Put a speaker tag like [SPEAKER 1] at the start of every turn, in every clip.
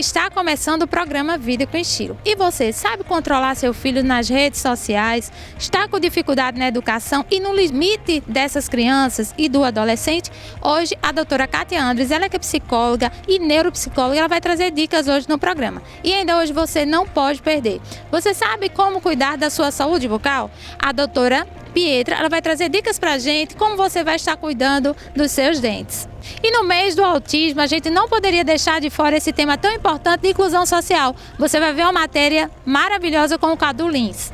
[SPEAKER 1] está começando o programa Vida com Estilo. E você sabe controlar seu filho nas redes sociais? Está com dificuldade na educação e no limite dessas crianças e do adolescente? Hoje a doutora Kátia Andres, ela que é psicóloga e neuropsicóloga, ela vai trazer dicas hoje no programa. E ainda hoje você não pode perder. Você sabe como cuidar da sua saúde bucal? A doutora Pietra, ela vai trazer dicas pra gente como você vai estar cuidando dos seus dentes. E no mês do autismo, a gente não poderia deixar de fora esse tema tão importante de inclusão social. Você vai ver uma matéria maravilhosa com o Cadu Lins.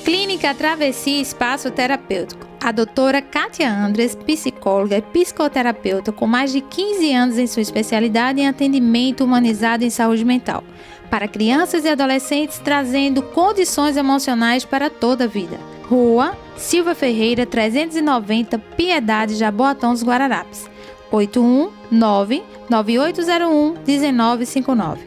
[SPEAKER 1] Clínica Travessia Espaço Terapêutico. A doutora Kátia Andres, psicóloga e psicoterapeuta com mais de 15 anos em sua especialidade em atendimento humanizado em saúde mental, para crianças e adolescentes, trazendo condições emocionais para toda a vida. Rua Silva Ferreira, 390, Piedade, Jaboatão dos Guararapes. 819-9801-1959.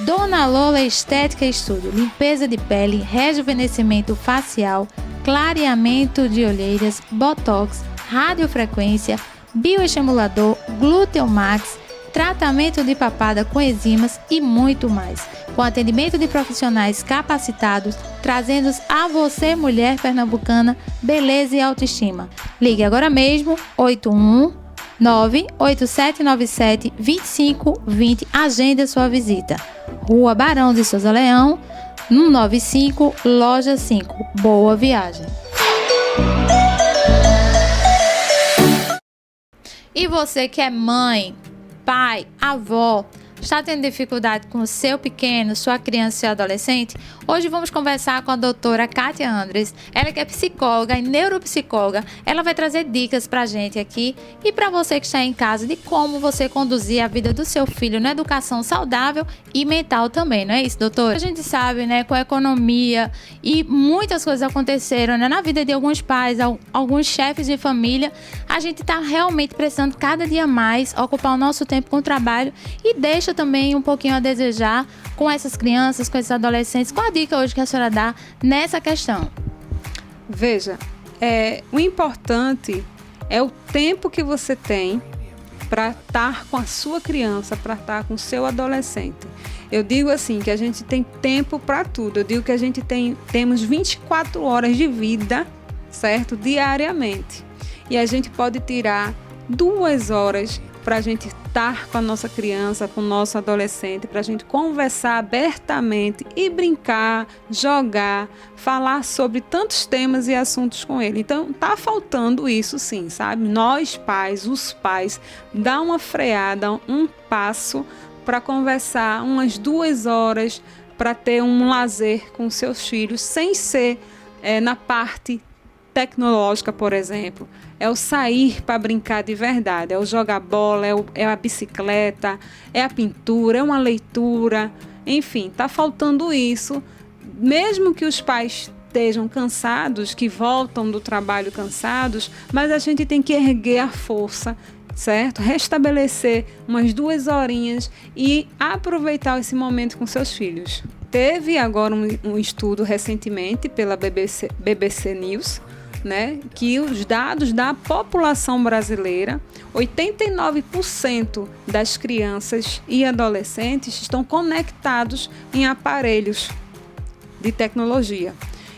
[SPEAKER 1] Dona Lola Estética Estúdio, limpeza de pele, rejuvenescimento facial, clareamento de olheiras, botox, radiofrequência, bioestimulador, glúteo max, tratamento de papada com enzimas e muito mais. Com atendimento de profissionais capacitados, trazendo a você, mulher pernambucana, beleza e autoestima. Ligue agora mesmo, 819-8797-2520, agenda sua visita. Rua Barão de Souza Leão, 195, loja 5. Boa viagem! E você que é mãe, pai, avó, está tendo dificuldade com o seu pequeno, sua criança e seu adolescente? Hoje vamos conversar com a doutora Kátia Andres, ela que é psicóloga e neuropsicóloga. Ela vai trazer dicas pra gente aqui e para você que está em casa de como você conduzir a vida do seu filho na educação saudável e mental também, não é isso, doutora? A gente sabe, né, com a economia e muitas coisas aconteceram, né, na vida de alguns pais, alguns chefes de família, a gente está realmente precisando cada dia mais ocupar o nosso tempo com o trabalho e deixa também um pouquinho a desejar com essas crianças, com esses adolescentes. Qual a dica hoje que a senhora dá nessa questão?
[SPEAKER 2] Veja, o importante é o tempo que você tem para estar com a sua criança, para estar com o seu adolescente. Eu digo assim, que a gente tem tempo para tudo. Eu digo que a gente temos 24 horas de vida, certo? Diariamente. E a gente pode tirar 2 horas para a gente estar com a nossa criança, com o nosso adolescente, para a gente conversar abertamente e brincar, jogar, falar sobre tantos temas e assuntos com ele. Então, tá faltando isso sim, sabe? Nós pais, os pais, dá uma freada, um passo para conversar umas 2 horas, para ter um lazer com seus filhos, sem ser na parte tecnológica, por exemplo. É o sair para brincar de verdade, é o jogar bola, é a bicicleta, é a pintura, é uma leitura, enfim, está faltando isso. Mesmo que os pais estejam cansados, que voltam do trabalho cansados, mas a gente tem que erguer a força, certo? Restabelecer umas 2 horinhas e aproveitar esse momento com seus filhos. Teve agora um estudo recentemente pela BBC News, né, que os dados da população brasileira, 89% das crianças e adolescentes estão conectados em aparelhos de tecnologia.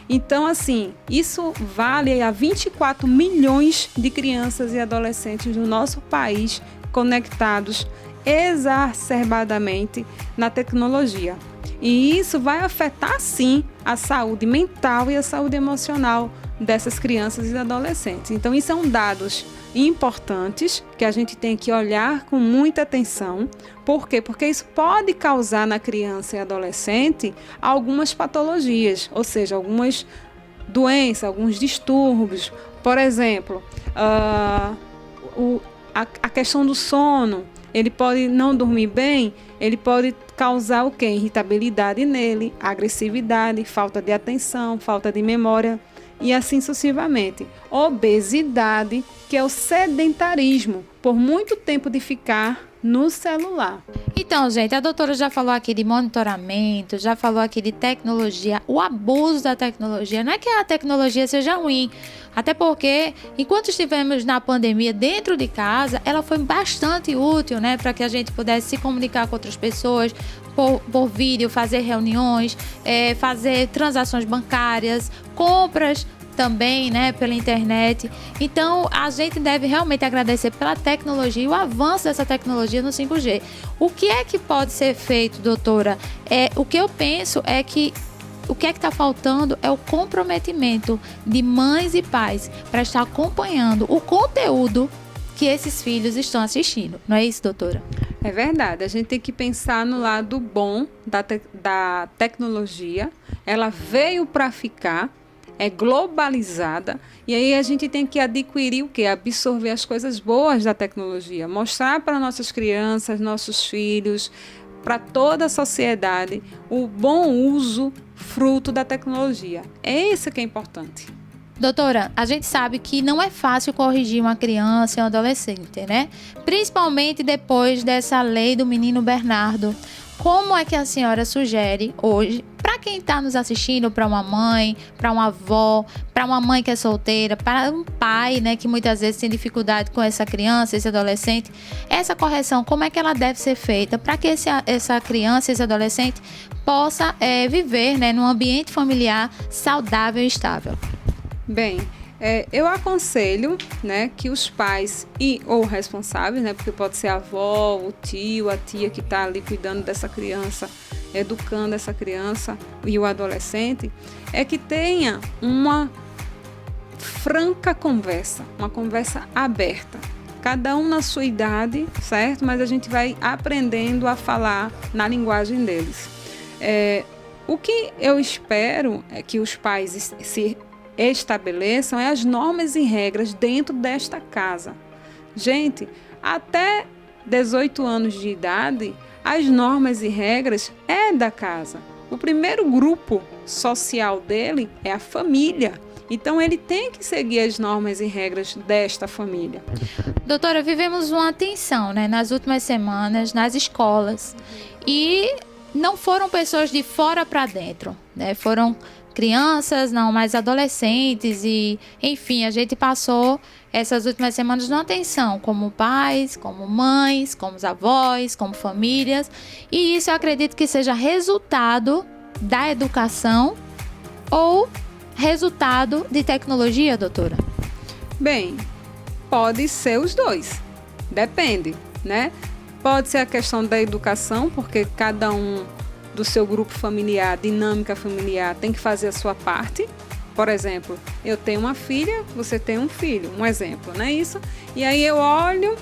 [SPEAKER 2] Então, assim, isso vale a 24 milhões de crianças e adolescentes do nosso país conectados exacerbadamente na tecnologia. E isso vai afetar, sim, a saúde mental e a saúde emocional dessas crianças e adolescentes. Então, isso são dados importantes que a gente tem que olhar com muita atenção. Por quê? Porque isso pode causar na criança e adolescente algumas patologias, ou seja, algumas doença, alguns distúrbios. Por exemplo, a questão do sono, ele pode não dormir bem, ele pode causar o quê? Irritabilidade nele, agressividade, falta de atenção, falta de memória e assim sucessivamente. Obesidade, que é o sedentarismo, por muito tempo de ficar no celular.
[SPEAKER 1] Então, gente, a doutora já falou aqui de monitoramento, já falou aqui de tecnologia, o abuso da tecnologia. Não é que a tecnologia seja ruim, até porque, enquanto estivemos na pandemia dentro de casa, ela foi bastante útil, né, para que a gente pudesse se comunicar com outras pessoas por vídeo, fazer reuniões, fazer transações bancárias, compras também, né, pela internet. Então, a gente deve realmente agradecer pela tecnologia e o avanço dessa tecnologia no 5G. O que é que pode ser feito, doutora? O que eu penso é que o que é que está faltando é o comprometimento de mães e pais para estar acompanhando o conteúdo que esses filhos estão assistindo. Não é isso, doutora?
[SPEAKER 2] É verdade. A gente tem que pensar no lado bom da tecnologia. Ela veio para ficar, é globalizada, e aí a gente tem que adquirir o quê? Absorver as coisas boas da tecnologia, mostrar para nossas crianças, nossos filhos, para toda a sociedade, o bom uso fruto da tecnologia. É isso que é importante.
[SPEAKER 1] Doutora, a gente sabe que não é fácil corrigir uma criança e um adolescente, né? Principalmente depois dessa lei do menino Bernardo. Como é que a senhora sugere hoje, para quem está nos assistindo, para uma mãe, para uma avó, para uma mãe que é solteira, para um pai, né, que muitas vezes tem dificuldade com essa criança, esse adolescente, essa correção, como é que ela deve ser feita para que essa criança, esse adolescente possa viver, né, num ambiente familiar saudável e estável?
[SPEAKER 2] Bem, eu aconselho, né, que os pais ou responsáveis, né, porque pode ser a avó, o tio, a tia que está ali cuidando dessa criança, educando essa criança e o adolescente, que tenha uma franca conversa, uma conversa aberta. Cada um na sua idade, certo? Mas a gente vai aprendendo a falar na linguagem deles. O que eu espero é que os pais se estabeleçam as normas e regras dentro desta casa. Gente, até 18 anos de idade, as normas e regras é da casa. O primeiro grupo social dele é a família. Então, ele tem que seguir as normas e regras desta família.
[SPEAKER 1] Doutora, vivemos uma tensão, né, nas últimas semanas, nas escolas. E não foram pessoas de fora para dentro, né? Foram crianças, não mais adolescentes e, enfim, a gente passou essas últimas semanas numa tensão, como pais, como mães, como avós, como famílias, e isso eu acredito que seja resultado da educação ou resultado de tecnologia, doutora?
[SPEAKER 2] Bem, pode ser os dois, depende, né? Pode ser a questão da educação, porque cada um do seu grupo familiar, dinâmica familiar, tem que fazer a sua parte. Por exemplo, eu tenho uma filha, você tem um filho, um exemplo, não é isso? E aí eu olho,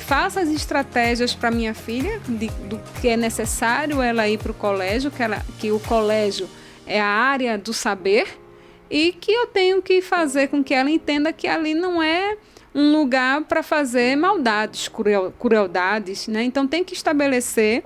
[SPEAKER 2] faço as estratégias para minha filha, do que é necessário ela ir para o colégio, que o colégio é a área do saber, e que eu tenho que fazer com que ela entenda que ali não é um lugar para fazer maldades, crueldades, né? Então tem que estabelecer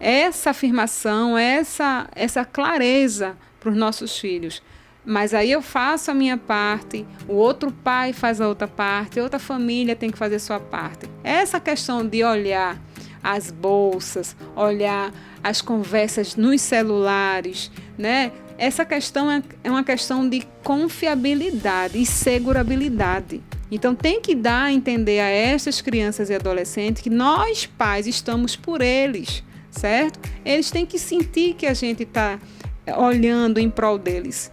[SPEAKER 2] essa afirmação, essa clareza para os nossos filhos. Mas aí eu faço a minha parte, o outro pai faz a outra parte, outra família tem que fazer a sua parte. Essa questão de olhar as bolsas, olhar as conversas nos celulares, né? Essa questão é uma questão de confiabilidade e segurabilidade. Então tem que dar a entender a essas crianças e adolescentes que nós, pais, estamos por eles, certo? Eles têm que sentir que a gente está olhando em prol deles.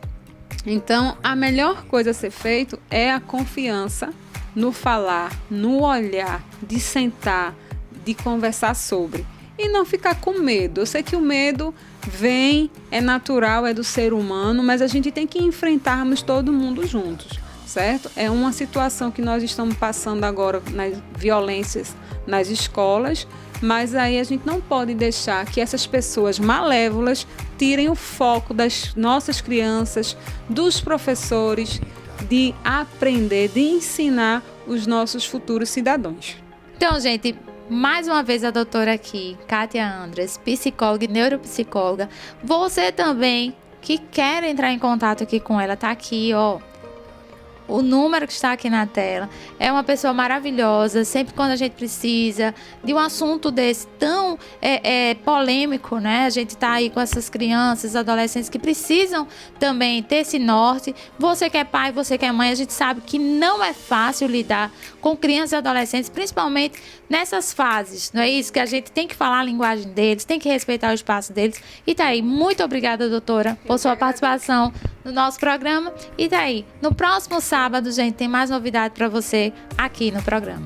[SPEAKER 2] Então, a melhor coisa a ser feito é a confiança no falar, no olhar, de sentar, de conversar sobre. E não ficar com medo. Eu sei que o medo vem, é natural, é do ser humano, mas a gente tem que enfrentarmos todo mundo juntos, certo? É uma situação que nós estamos passando agora nas violências nas escolas, Mas aí a gente não pode deixar que essas pessoas malévolas tirem o foco das nossas crianças, dos professores, de aprender, de ensinar os nossos futuros cidadãos.
[SPEAKER 1] Então, gente, mais uma vez a doutora aqui, Kátia Andres, psicóloga e neuropsicóloga. Você também que quer entrar em contato aqui com ela, tá aqui, ó. O número que está aqui na tela. É uma pessoa maravilhosa, sempre quando a gente precisa de um assunto desse tão polêmico, né? A gente está aí com essas crianças, adolescentes que precisam também ter esse norte. Você que é pai, você que é mãe, a gente sabe que não é fácil lidar com crianças e adolescentes, principalmente nessas fases, não é isso? Que a gente tem que falar a linguagem deles, tem que respeitar o espaço deles. E tá aí, muito obrigada, doutora, por sua participação no nosso programa. E tá aí, no próximo sábado, gente, tem mais novidade para você aqui no programa.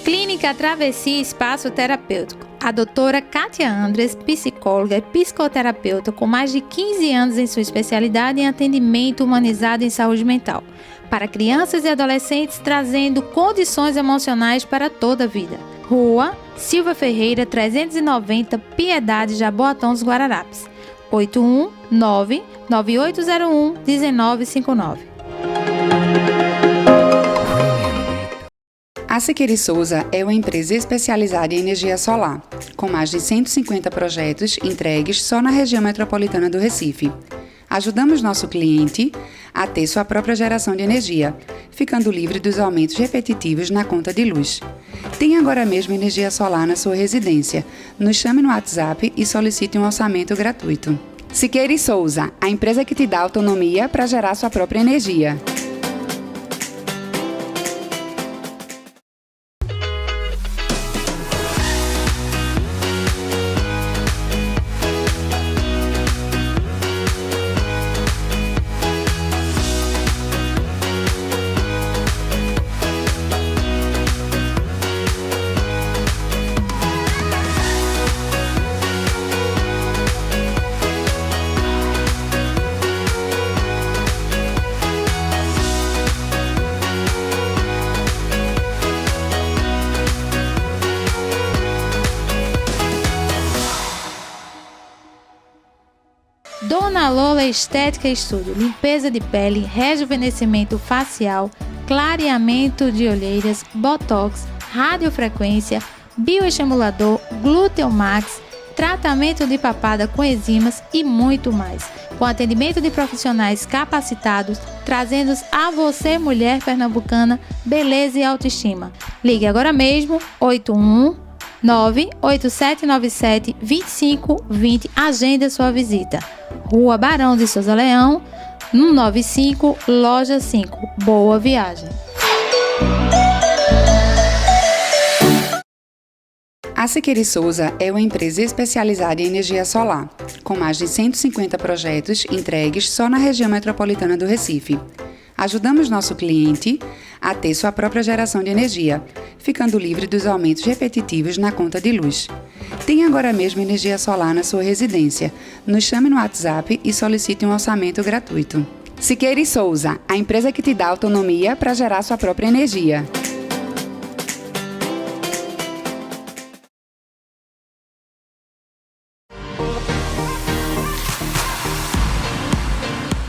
[SPEAKER 1] Clínica Travessia Espaço Terapêutico. A doutora Kátia Andres, psicóloga e psicoterapeuta com mais de 15 anos em sua especialidade em atendimento humanizado em saúde mental, para crianças e adolescentes, trazendo condições emocionais para toda a vida. Rua Silva Ferreira, 390, Piedade, Jaboatão dos Guararapes. 819-9801-1959.
[SPEAKER 3] A Siqueira Souza é uma empresa especializada em energia solar, com mais de 150 projetos entregues só na região metropolitana do Recife. Ajudamos nosso cliente a ter sua própria geração de energia, ficando livre dos aumentos repetitivos na conta de luz. Tem agora mesmo energia solar na sua residência. Nos chame no WhatsApp e solicite um orçamento gratuito. Siqueira Souza, a empresa que te dá autonomia para gerar sua própria energia.
[SPEAKER 1] Dona Lola Estética Estúdio, limpeza de pele, rejuvenescimento facial, clareamento de olheiras, botox, radiofrequência, bioestimulador, glúteo max, tratamento de papada com enzimas e muito mais. Com atendimento de profissionais capacitados, trazendo a você, mulher pernambucana, beleza e autoestima. Ligue agora mesmo, 819-8797-2520, agenda sua visita. Rua Barão de Souza Leão, 195, Loja 5. Boa viagem!
[SPEAKER 3] A Siqueira Souza é uma empresa especializada em energia solar, com mais de 150 projetos entregues só na região metropolitana do Recife. Ajudamos nosso cliente a ter sua própria geração de energia, ficando livre dos aumentos repetitivos na conta de luz. Tem agora mesmo energia solar na sua residência. Nos chame no WhatsApp e solicite um orçamento gratuito. Siqueira Souza, a empresa que te dá autonomia para gerar sua própria energia.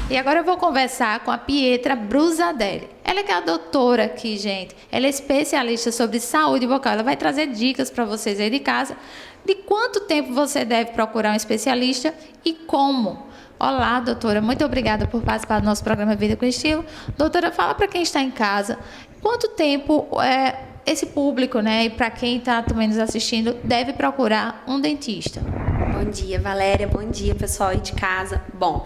[SPEAKER 1] E agora eu vou conversar com a Pietra Brusadelli. Ela que é a doutora aqui, gente. Ela é especialista sobre saúde bucal. Ela vai trazer dicas para vocês aí de casa de quanto tempo você deve procurar um especialista e como. Olá, doutora. Muito obrigada por participar do nosso programa Vida com Estilo. Doutora, fala para quem está em casa, quanto tempo esse público, né, e para quem está também nos assistindo, deve procurar um dentista?
[SPEAKER 4] Bom dia, Valéria. Bom dia, pessoal aí de casa. Bom,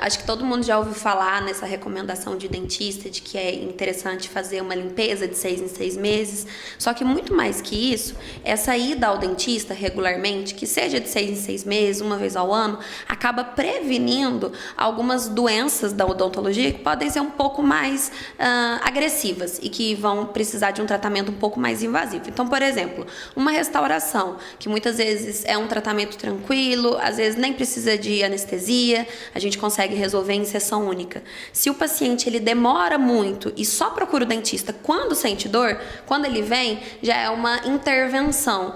[SPEAKER 4] acho que todo mundo já ouviu falar nessa recomendação de dentista, de que é interessante fazer uma limpeza de 6 em 6 meses. Só que muito mais que isso, essa ida ao dentista regularmente, que seja de 6 em 6 meses, uma vez ao ano, acaba prevenindo algumas doenças da odontologia que podem ser um pouco mais agressivas e que vão precisar de um tratamento um pouco mais invasivo. Então, por exemplo, uma restauração, que muitas vezes é um tratamento tranquilo, tranquilo, às vezes nem precisa de anestesia, a gente consegue resolver em sessão única. Se o paciente ele demora muito e só procura o dentista quando sente dor, quando ele vem, já é uma intervenção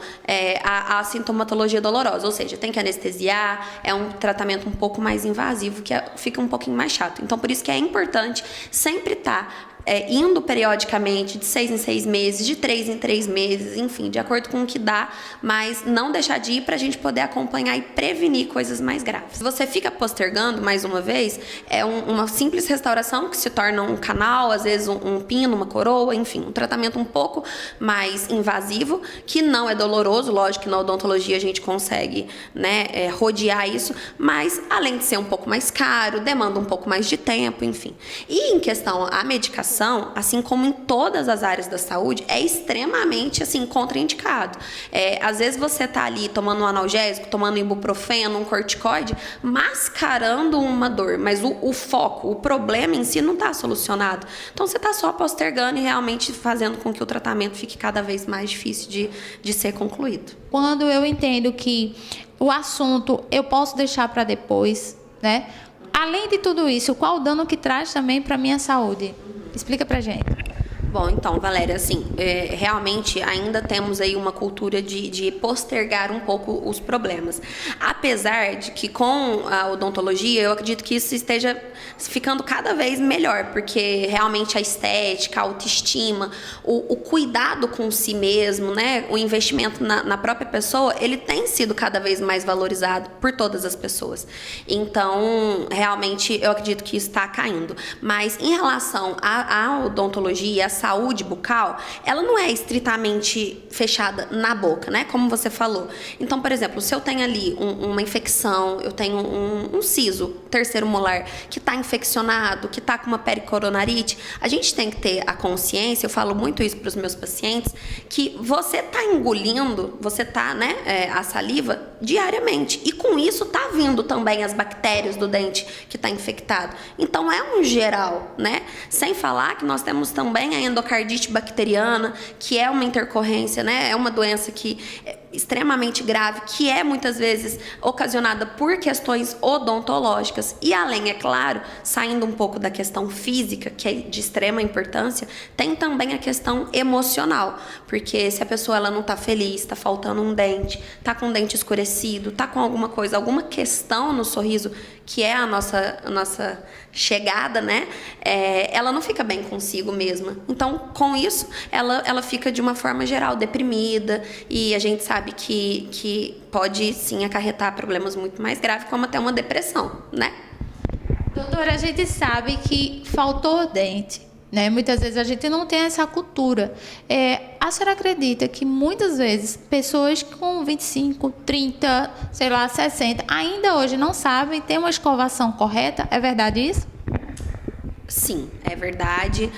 [SPEAKER 4] à sintomatologia dolorosa, ou seja, tem que anestesiar, é um tratamento um pouco mais invasivo, que fica um pouquinho mais chato. Então, por isso que é importante sempre estar indo periodicamente, de 6 em 6 meses, de 3 em 3 meses, enfim, de acordo com o que dá, mas não deixar de ir para a gente poder acompanhar e prevenir coisas mais graves. Se você fica postergando, mais uma vez, é uma simples restauração que se torna um canal, às vezes um pino, uma coroa, enfim, um tratamento um pouco mais invasivo, que não é doloroso, lógico que na odontologia a gente consegue, né, rodear isso, mas além de ser um pouco mais caro, demanda um pouco mais de tempo, enfim. E em questão à medicação, assim como em todas as áreas da saúde, é extremamente assim, contraindicado. Às vezes você está ali tomando um analgésico, tomando ibuprofeno, um corticoide, mascarando uma dor, mas o foco, o problema em si não está solucionado. Então você está só postergando e realmente fazendo com que o tratamento fique cada vez mais difícil de ser concluído.
[SPEAKER 1] Quando eu entendo que o assunto eu posso deixar para depois, né? Além de tudo isso, qual o dano que traz também para a minha saúde? Explica pra gente.
[SPEAKER 4] Bom, então, Valéria, assim, realmente ainda temos aí uma cultura de postergar um pouco os problemas. Apesar de que com a odontologia, eu acredito que isso esteja ficando cada vez melhor, porque realmente a estética, a autoestima, o cuidado com si mesmo, né, o investimento na própria pessoa, ele tem sido cada vez mais valorizado por todas as pessoas. Então, realmente, eu acredito que isso está caindo. Mas em relação à odontologia, à saúde bucal, ela não é estritamente fechada na boca, né? Como você falou. Então, por exemplo, se eu tenho ali uma infecção, eu tenho um siso, terceiro molar, que está infeccionado, que está com uma pericoronarite, a gente tem que ter a consciência, eu falo muito isso para os meus pacientes, que você está engolindo, você está, né, a saliva diariamente. E com isso está vindo também as bactérias do dente que está infectado. Então, é um geral, né? Sem falar que nós temos também a endocardite bacteriana, que é uma intercorrência, né? É uma doença que é extremamente grave, que é muitas vezes ocasionada por questões odontológicas. E além, é claro, saindo um pouco da questão física, que é de extrema importância, tem também a questão emocional, porque se a pessoa ela não está feliz, está faltando um dente, está com o dente escurecido, está com alguma coisa, alguma questão no sorriso, que é a nossa chegada, né? Ela não fica bem consigo mesma. Então, com isso, ela fica de uma forma geral deprimida, e a gente sabe que pode sim acarretar problemas muito mais graves, como até uma depressão, né?
[SPEAKER 1] Doutora, a gente sabe que faltou dente, né? Muitas vezes a gente não tem essa cultura. A senhora acredita que muitas vezes pessoas com 25, 30, sei lá, 60, ainda hoje não sabem ter uma escovação correta? É verdade isso?
[SPEAKER 4] Sim, é verdade.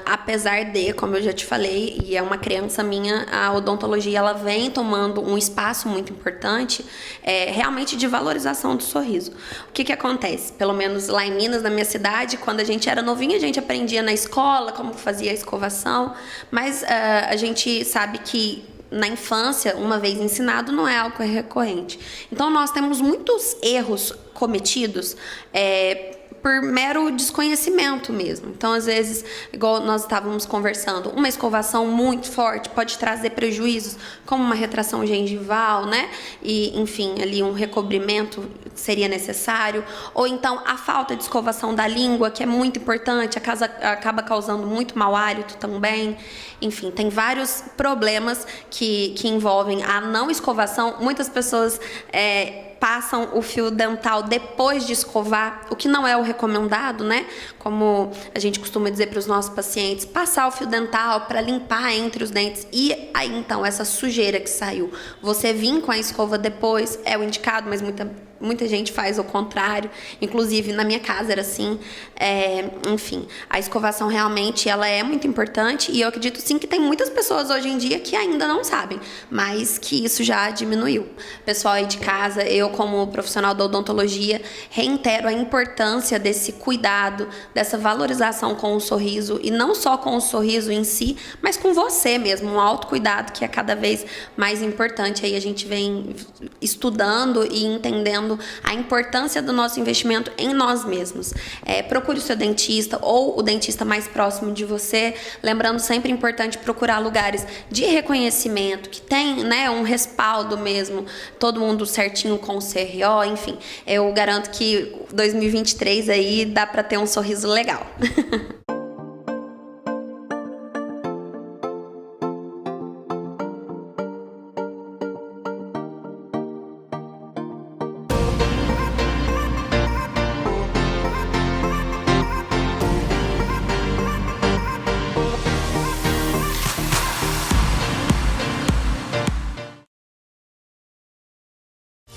[SPEAKER 4] Apesar de, como eu já te falei, e é uma crença minha, a odontologia ela vem tomando um espaço muito importante, realmente de valorização do sorriso. O que acontece? Pelo menos lá em Minas, na minha cidade, quando a gente era novinha, a gente aprendia na escola como fazia a escovação, mas a gente sabe que na infância, uma vez ensinado, não é algo recorrente. Então, nós temos muitos erros cometidos por mero desconhecimento mesmo. Então, às vezes, igual nós estávamos conversando, uma escovação muito forte pode trazer prejuízos, como uma retração gengival, né? E, enfim, ali um recobrimento seria necessário. Ou então, a falta de escovação da língua, que é muito importante, acaba causando muito mau hálito também. Enfim, tem vários problemas que envolvem a não escovação. Muitas pessoas passam o fio dental depois de escovar, o que não é o recomendado, né? Como a gente costuma dizer para os nossos pacientes, passar o fio dental para limpar entre os dentes. E aí, então, essa sujeira que saiu, você vir com a escova depois é o indicado, mas muita gente faz o contrário, inclusive na minha casa era assim. Enfim, a escovação realmente ela é muito importante e eu acredito sim que tem muitas pessoas hoje em dia que ainda não sabem, mas que isso já diminuiu. Pessoal aí de casa, eu como profissional da odontologia reitero a importância desse cuidado, dessa valorização com o sorriso e não só com o sorriso em si, mas com você mesmo, um autocuidado que é cada vez mais importante. Aí a gente vem estudando e entendendo a importância do nosso investimento em nós mesmos. Procure o seu dentista ou o dentista mais próximo de você, lembrando sempre importante procurar lugares de reconhecimento, que tem, né, um respaldo mesmo, todo mundo certinho com o CRO, enfim. Eu garanto que 2023 aí dá para ter um sorriso legal.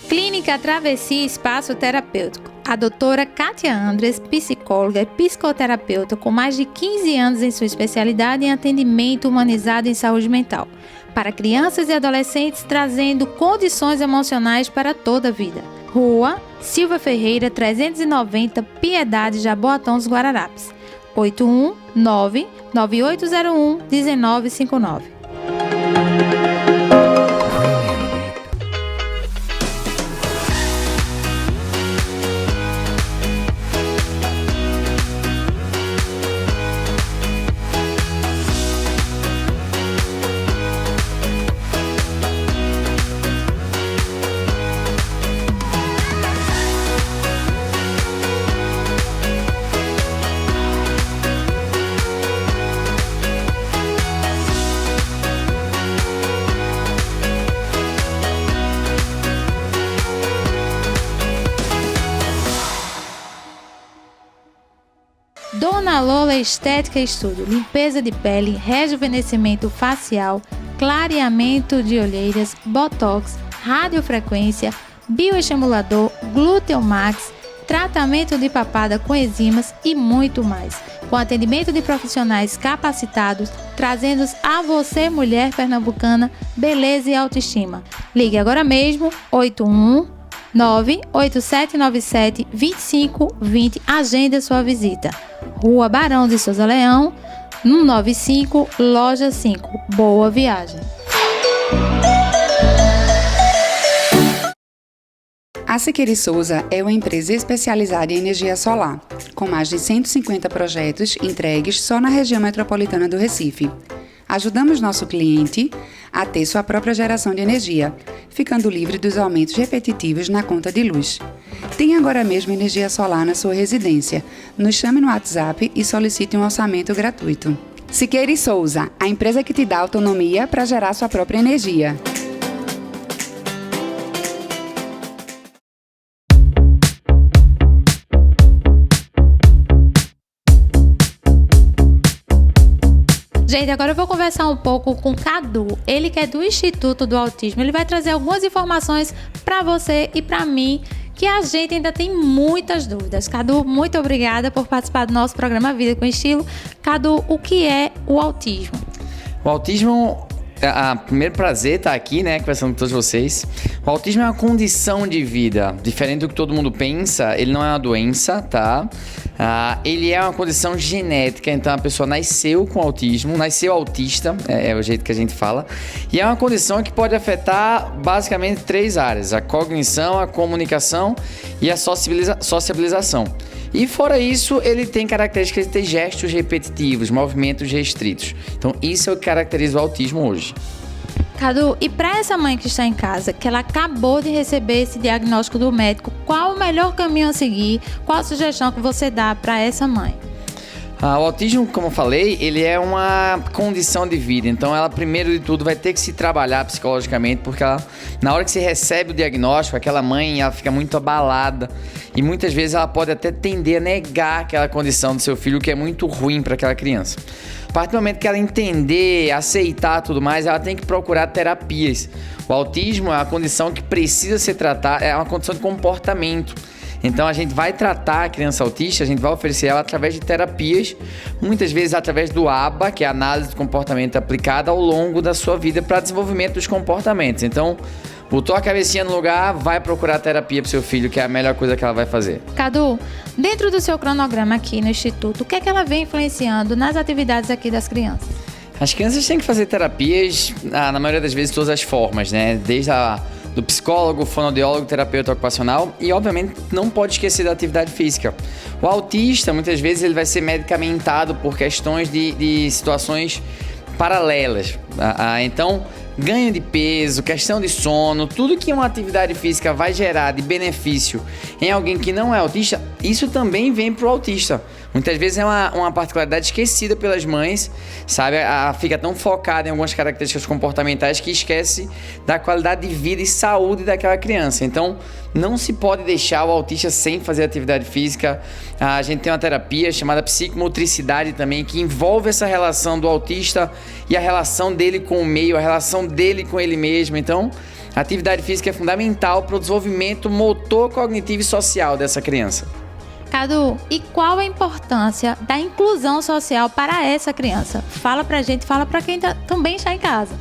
[SPEAKER 1] Clínica Travessia Espaço Terapêutico. A doutora Kátia Andres, psicóloga e psicoterapeuta com mais de 15 anos em sua especialidade em atendimento humanizado em saúde mental, para crianças e adolescentes, trazendo condições emocionais para toda a vida. Rua Silva Ferreira, 390, Piedade, Jaboatão dos Guararapes. 819-9801-1959. Dona Lola Estética Estúdio, limpeza de pele, rejuvenescimento facial, clareamento de olheiras, botox, radiofrequência, bioestimulador, glúteo max, tratamento de papada com enzimas e muito mais. Com atendimento de profissionais capacitados, trazendo a você, mulher pernambucana, beleza e autoestima. Ligue agora mesmo, 819-8797-2520, agenda sua visita. Rua Barão de Souza Leão, 195, Loja 5. Boa viagem!
[SPEAKER 3] A Siqueira Souza é uma empresa especializada em energia solar, com mais de 150 projetos entregues só na região metropolitana do Recife. Ajudamos nosso cliente a ter sua própria geração de energia, ficando livre dos aumentos repetitivos na conta de luz. Tenha agora mesmo energia solar na sua residência. Nos chame no WhatsApp e solicite um orçamento gratuito. Siqueira Souza, a empresa que te dá autonomia para gerar sua própria energia.
[SPEAKER 1] Gente, agora eu vou conversar um pouco com o Cadu, ele que é do Instituto do Autismo. Ele vai trazer algumas informações para você e para mim, que a gente ainda tem muitas dúvidas. Cadu, muito obrigada por participar do nosso programa Vida com Estilo. Cadu, o que é o autismo?
[SPEAKER 5] O autismo, primeiro prazer estar aqui, né, conversando com todos vocês. O autismo é uma condição de vida, diferente do que todo mundo pensa. Ele não é uma doença, tá? Ele é uma condição genética, então a pessoa nasceu com autismo, nasceu autista, é o jeito que a gente fala, e é uma condição que pode afetar basicamente 3 áreas: a cognição, a comunicação e a sociabilização. E fora isso, ele tem características de ter gestos repetitivos, movimentos restritos. Então isso é o que caracteriza o autismo hoje.
[SPEAKER 1] Cadu, e para essa mãe que está em casa, que ela acabou de receber esse diagnóstico do médico, qual o melhor caminho a seguir? Qual a sugestão que você dá para essa mãe?
[SPEAKER 5] O autismo, como eu falei, ele é uma condição de vida. Então, ela, primeiro de tudo, vai ter que se trabalhar psicologicamente, porque ela, na hora que se recebe o diagnóstico, aquela mãe, ela fica muito abalada. E muitas vezes ela pode até tender a negar aquela condição do seu filho, que é muito ruim para aquela criança. A partir do momento que ela entender, aceitar tudo mais, ela tem que procurar terapias. O autismo é uma condição que precisa ser tratada, é uma condição de comportamento. Então a gente vai tratar a criança autista, a gente vai oferecer ela através de terapias, muitas vezes através do ABA, que é a análise do comportamento aplicada ao longo da sua vida para desenvolvimento dos comportamentos. Então, botou a cabecinha no lugar, vai procurar terapia para o seu filho, que é a melhor coisa que ela vai fazer.
[SPEAKER 1] Cadu, dentro do seu cronograma aqui no Instituto, o que é que ela vem influenciando nas atividades aqui das crianças?
[SPEAKER 5] As crianças têm que fazer terapias, na maioria das vezes, de todas as formas, né? Desde do psicólogo, fonoaudiólogo, terapeuta ocupacional e, obviamente, não pode esquecer da atividade física. O autista, muitas vezes, ele vai ser medicamentado por questões de situações paralelas. Então, ganho de peso, questão de sono, tudo que uma atividade física vai gerar de benefício em alguém que não é autista, isso também vem pro autista. Muitas vezes é uma particularidade esquecida pelas mães, sabe? Fica tão focada em algumas características comportamentais que esquece da qualidade de vida e saúde daquela criança. Então, não se pode deixar o autista sem fazer atividade física. A gente tem uma terapia chamada psicomotricidade também, que envolve essa relação do autista e a relação dele com o meio, a relação dele com ele mesmo. Então, a atividade física é fundamental para o desenvolvimento motor, cognitivo e social dessa criança.
[SPEAKER 1] Cadu, e qual a importância da inclusão social para essa criança? Fala pra gente, fala pra quem também está em casa.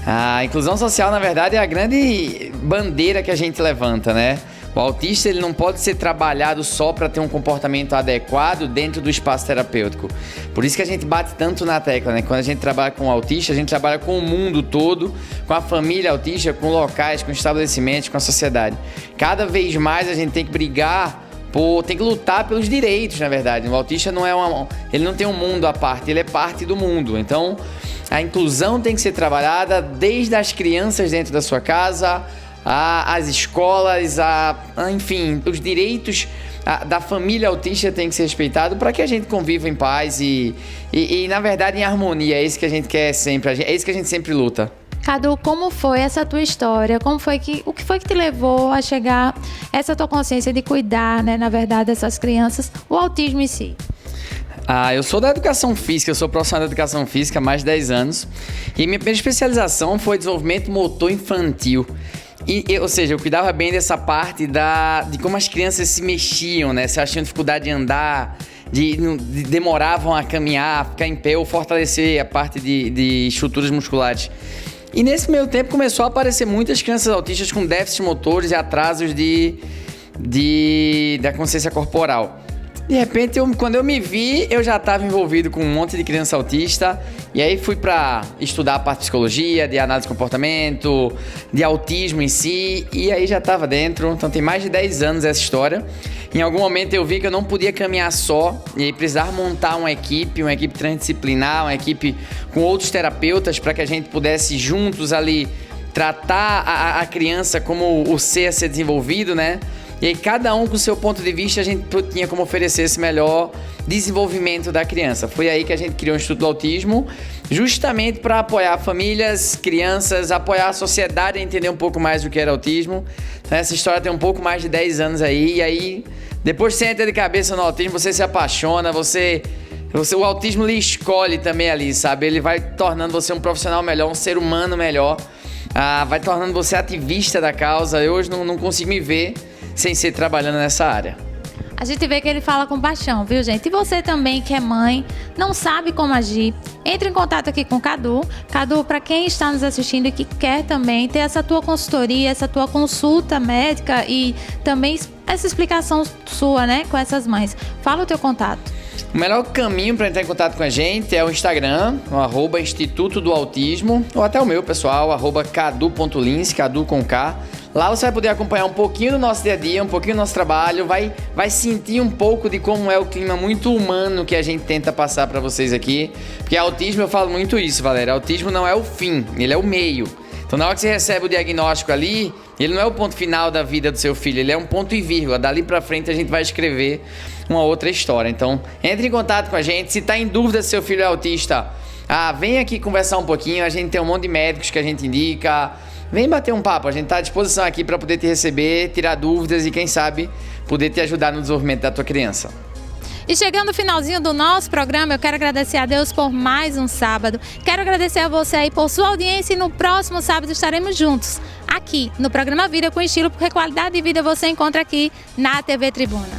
[SPEAKER 5] A inclusão social, na verdade, é a grande bandeira que a gente levanta, né? O autista, ele não pode ser trabalhado só para ter um comportamento adequado dentro do espaço terapêutico. Por isso que a gente bate tanto na tecla, né? Quando a gente trabalha com o autista, a gente trabalha com o mundo todo, com a família autista, com locais, com estabelecimentos, com a sociedade. Cada vez mais a gente tem que brigar tem que lutar pelos direitos, na verdade. O autista ele não tem um mundo à parte, ele é parte do mundo. Então, a inclusão tem que ser trabalhada desde as crianças dentro da sua casa, as escolas, enfim, os direitos da família autista têm que ser respeitados para que a gente conviva em paz e, na verdade, em harmonia. É isso que a gente quer sempre, é isso que a gente sempre luta.
[SPEAKER 1] Cadu, como foi essa tua história? O que foi que te levou a chegar a essa tua consciência de cuidar, né, na verdade, dessas crianças, o autismo em si?
[SPEAKER 5] Eu sou da educação física, eu sou profissional da educação física há mais de 10 anos. E minha primeira especialização foi desenvolvimento motor infantil. Ou seja, eu cuidava bem dessa parte de como as crianças se mexiam, né? Se elas tinham dificuldade de andar, demoravam a caminhar, ficar em pé ou fortalecer a parte de estruturas musculares. E nesse meio tempo começou a aparecer muitas crianças autistas com déficits motores e atrasos da consciência corporal. De repente, quando eu me vi, eu já estava envolvido com um monte de criança autista. E aí fui para estudar a parte de psicologia, de análise de comportamento, de autismo em si. E aí já estava dentro. Então tem mais de 10 anos essa história. Em algum momento eu vi que eu não podia caminhar só. E aí precisava montar uma equipe transdisciplinar, uma equipe com outros terapeutas para que a gente pudesse juntos ali tratar a criança como o ser a ser desenvolvido, né? E aí, cada um com o seu ponto de vista, a gente tinha como oferecer esse melhor desenvolvimento da criança. Foi aí que a gente criou o Instituto do Autismo, justamente para apoiar famílias, crianças, apoiar a sociedade a entender um pouco mais do que era autismo. Então, essa história tem um pouco mais de 10 anos aí. E aí, depois que você entra de cabeça no autismo, você se apaixona, o autismo lhe escolhe também ali, sabe? Ele vai tornando você um profissional melhor, um ser humano melhor. Vai tornando você ativista da causa. Eu hoje não consigo me ver sem ser trabalhando nessa área.
[SPEAKER 1] A gente vê que ele fala com paixão, viu, gente? E você também, que é mãe, não sabe como agir, entre em contato aqui com o Cadu. Cadu, para quem está nos assistindo e que quer também ter essa tua consultoria, essa tua consulta médica e também essa explicação sua, né, com essas mães. Fala o teu contato.
[SPEAKER 5] O melhor caminho para entrar em contato com a gente é o Instagram, o @Instituto do Autismo, ou até o meu pessoal, @cadu.lins, Cadu com K. Lá você vai poder acompanhar um pouquinho do nosso dia a dia, um pouquinho do nosso trabalho, vai sentir um pouco de como é o clima muito humano que a gente tenta passar para vocês aqui. Porque autismo, eu falo muito isso, Valéria, autismo não é o fim, ele é o meio. Então, na hora que você recebe o diagnóstico ali, ele não é o ponto final da vida do seu filho, ele é um ponto e vírgula. Dali pra frente a gente vai escrever uma outra história. Então, entre em contato com a gente. Se tá em dúvida se seu filho é autista, vem aqui conversar um pouquinho. A gente tem um monte de médicos que a gente indica. Vem bater um papo. A gente tá à disposição aqui para poder te receber, tirar dúvidas e, quem sabe, poder te ajudar no desenvolvimento da tua criança.
[SPEAKER 1] E chegando no finalzinho do nosso programa, eu quero agradecer a Deus por mais um sábado. Quero agradecer a você aí por sua audiência e no próximo sábado estaremos juntos, aqui no programa Vida com Estilo, porque qualidade de vida você encontra aqui na TV Tribuna.